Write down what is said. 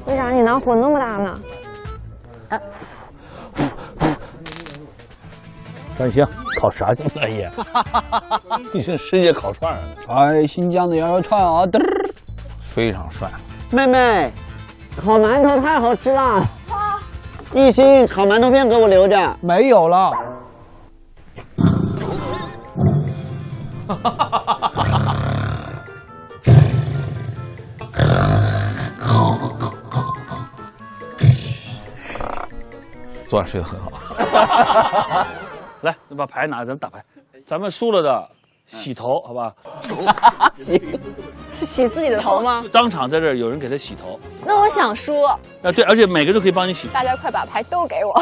为啥你拿火那么大呢？张星，烤啥去了也？你是世界烤串啊？哎，新疆的羊肉串啊，嘚儿，非常帅。妹妹，烤馒头太好吃了。一心，烤馒头片给我留着。没有了。昨晚睡得很好。来，把牌拿，咱们打牌。咱们输了的洗头，好吧？是洗自己的头吗？当场在这儿有人给他洗头。那我想输，对，而且每个都可以帮你洗。大家快把牌都给我。